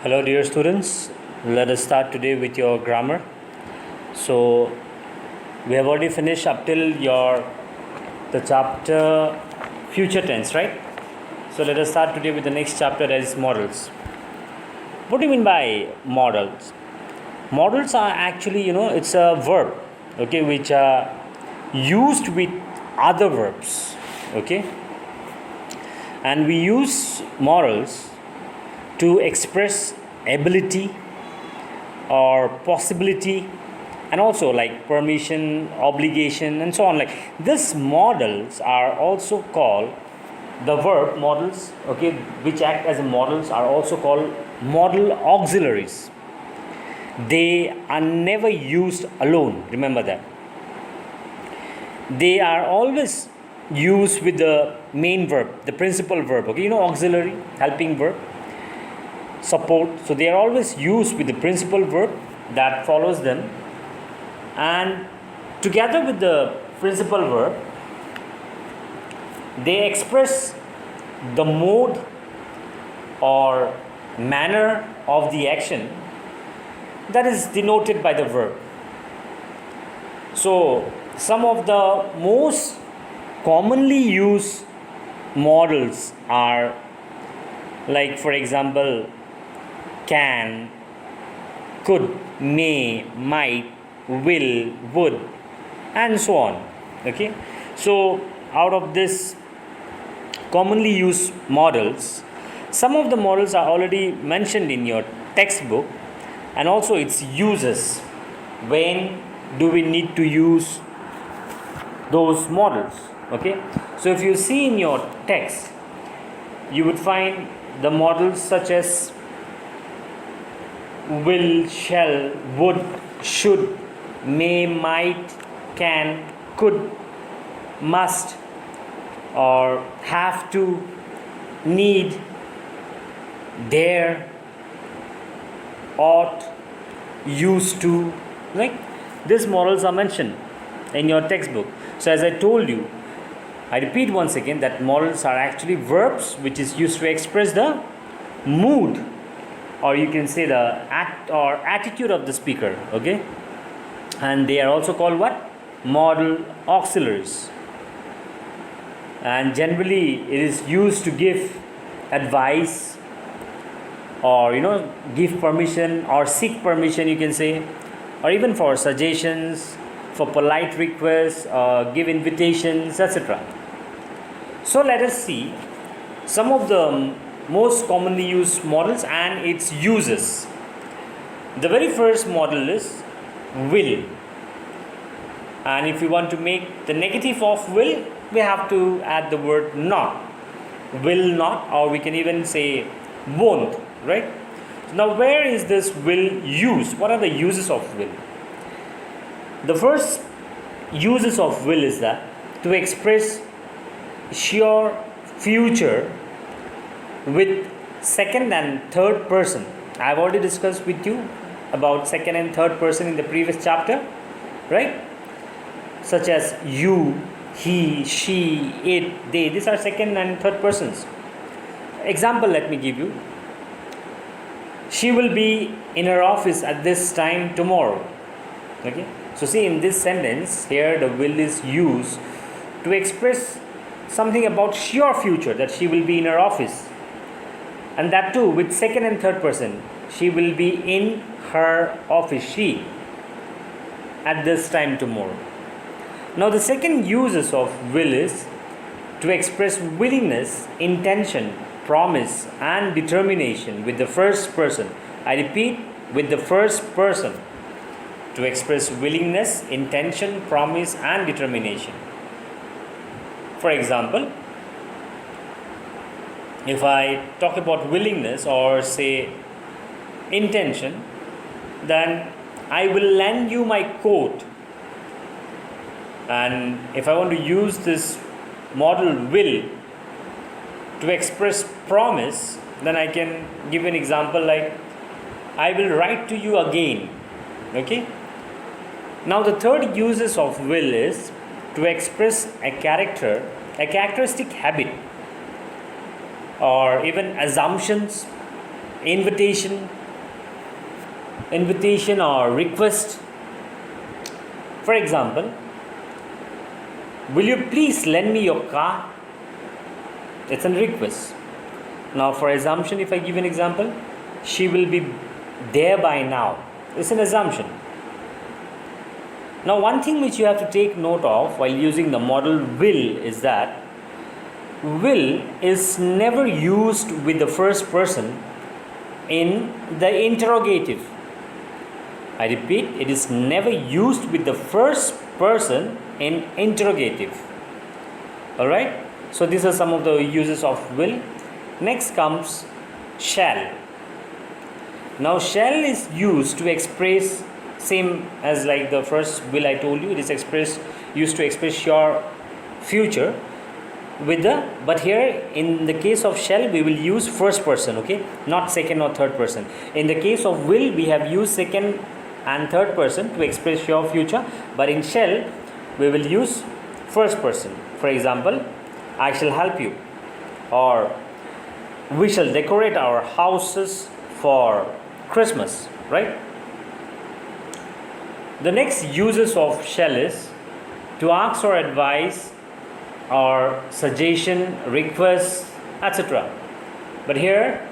Hello, dear students. Let us start today with your grammar. So, we have already finished up till the chapter future tense, right? So, let us start today with the next chapter, that is modals. What do you mean by modals? Modals are actually, it's a verb, okay, which are used with other verbs, okay, and we use modals to express ability or possibility, and also like permission, obligation, and so on. Like these models are also called the verb models, okay, which act as models are also called modal auxiliaries. They are never used alone, remember that. They are always used with the main verb, the principal verb, okay, auxiliary, helping verb, support. So they are always used with the principal verb that follows them, and together with the principal verb they express the mode or manner of the action that is denoted by the verb. So some of the most commonly used models are, like for example, can, could, may, might, will, would, and so on. Okay, so out of this commonly used models, some of the models are already mentioned in your textbook, and also its uses. When do we need to use those models? Okay, so if you see in your text, you would find the models such as will, shall, would, should, may, might, can, could, must, or have to, need, dare, ought, used to. Like these models are mentioned in your textbook. So as I told you, I repeat once again that modals are actually verbs which is used to express the mood, or you can say the act or attitude of the speaker, okay, and they are also called what? Modal auxiliaries. And generally it is used to give advice, or give permission or seek permission, you can say, or even for suggestions, for polite requests, give invitations, etc. So let us see some of the most commonly used models and its uses. The very first model is will, and if we want to make the negative of will, we have to add the word not. Will not, or we can even say won't, right? Now where is this will used? What are the uses of will? The first uses of will is that to express sure future with second and third person. I have already discussed with you about second and third person in the previous chapter, right? Such as you, he, she, it, they. These are second and third persons. Example, let me give you. She will be in her office at this time tomorrow. Okay. So see, in this sentence here, the will is used to express something about sure future, that she will be in her office, and that too with second and third person. She will be in her office, she, at this time tomorrow. Now the second uses of will is to express willingness, intention, promise, and determination with the first person. I repeat, with the first person. To express willingness, intention, promise, and determination. For example, if I talk about willingness or say intention, then I will lend you my coat. And if I want to use this model will to express promise, then I can give an example like I will write to you again. Okay. Now the third uses of will is to express a characteristic habit, or even assumptions, invitation or request. For example, will you please lend me your car? It's a request. Now for assumption, if I give an example, she will be there by now. It's an assumption. Now one thing which you have to take note of while using the modal will is that will is never used with the first person in the interrogative. I repeat, it is never used with the first person in interrogative. Alright? So these are some of the uses of will. Next comes shall. Now shall is used to express, same as like the first will I told you, it is used to express your future with the, but here in the case of shall we will use first person, okay, not second or third person. In the case of will we have used second and third person to express your future, but in shall we will use first person. For example, I shall help you, or we shall decorate our houses for Christmas, right? The next uses of shall is to ask for advice or suggestion, request, etc. But here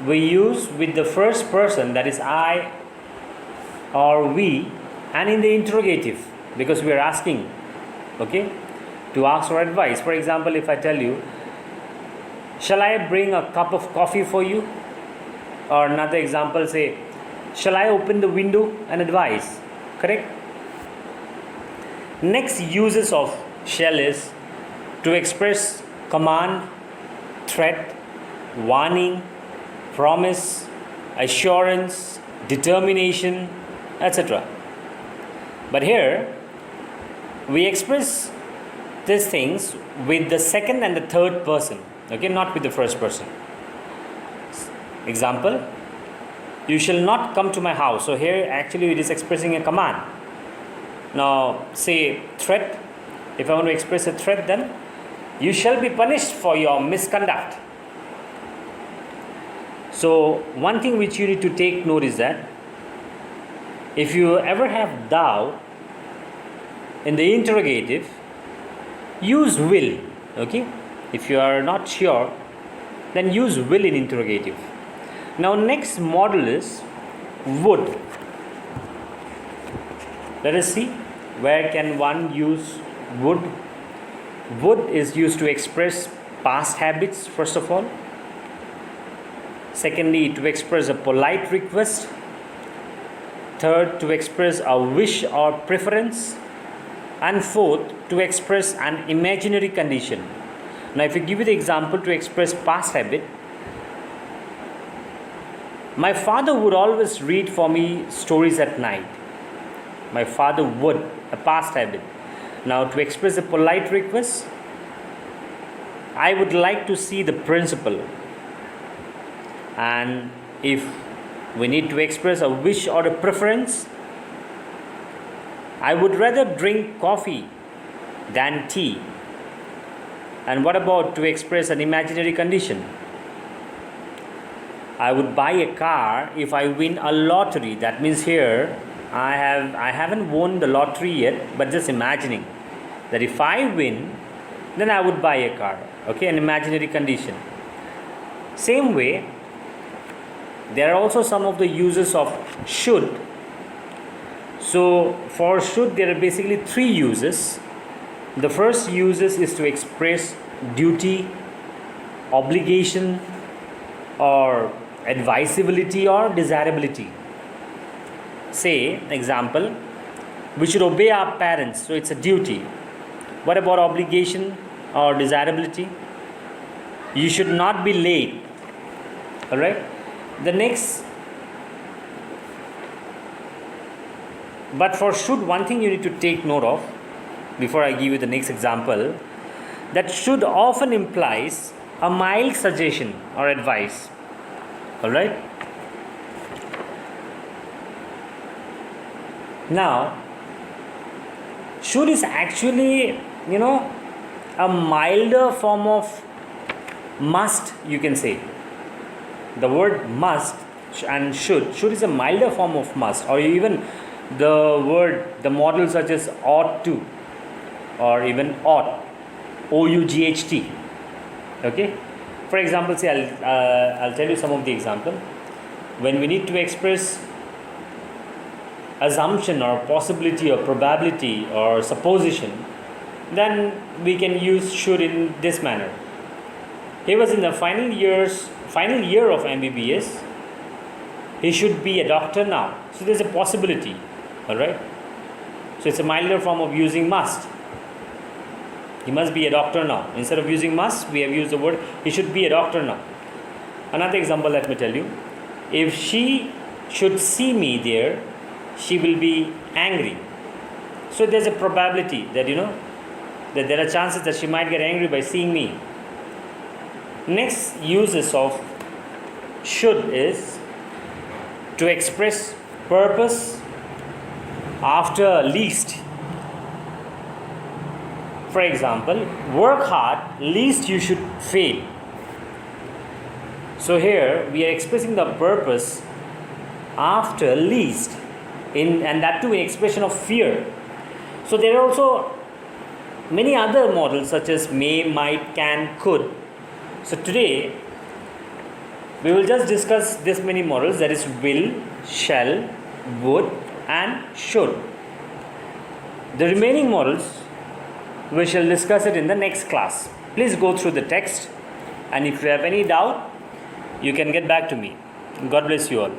we use with the first person, that is I or we, and in the interrogative because we are asking, okay, to ask for advice. For example, if I tell you, shall I bring a cup of coffee for you? Or another example, say, shall I open the window and advise? Correct? Next uses of shall is to express command, threat, warning, promise, assurance, determination, etc. But here we express these things with the second and the third person, okay, not with the first person. Example, you shall not come to my house. So here actually it is expressing a command. Now say threat, if I want to express a threat, then you shall be punished for your misconduct. So one thing which you need to take note is that if you ever have doubt in the interrogative, use will, okay? If you are not sure, then use will in interrogative. Now next model is would. Let us see where can one use would. Would is used to express past habits, first of all. Secondly, to express a polite request. Third, to express a wish or preference. And fourth, to express an imaginary condition. Now if you give you the example to express past habit, my father would always read for me stories at night. My father would, a past habit. Now to express a polite request, I would like to see the principal. And if we need to express a wish or a preference, I would rather drink coffee than tea. And what about to express an imaginary condition? I would buy a car if I win a lottery. That means here I haven't won the lottery yet, but just imagining that if I win, then I would buy a car. Okay, an imaginary condition. Same way, there are also some of the uses of should. So for should, there are basically three uses. The first uses is to express duty, obligation, or advisability or desirability. Say, example, we should obey our parents, so it's a duty. What about obligation or desirability? You should not be late. Alright? The next, but for should, one thing you need to take note of before I give you the next example, that should often implies a mild suggestion or advice. Alright? Now, should is actually, a milder form of must, you can say. the word must and should is a milder form of must, or even the model such as ought to, or even ought, OUGHT. Okay, for example, say I'll tell you some of the example. When we need to express assumption or possibility or probability or supposition, then we can use should in this manner. He was in the final year of MBBS. He should be a doctor now. So there's a possibility. Alright? So it's a milder form of using must. He must be a doctor now. Instead of using must, we have used the word he should be a doctor now. Another example, let me tell you. If she should see me there, she will be angry. So there's a probability that that there are chances that she might get angry by seeing me. Next uses of should is to express purpose after least. For example, work hard, least you should fail. So here we are expressing the purpose after least, and that too in expression of fear. So there are also many other models such as may, might, can, could. So today we will just discuss this many models, that is will, shall, would and should. The remaining models we shall discuss it in the next class. Please go through the text, and if you have any doubt, you can get back to me. God bless you all.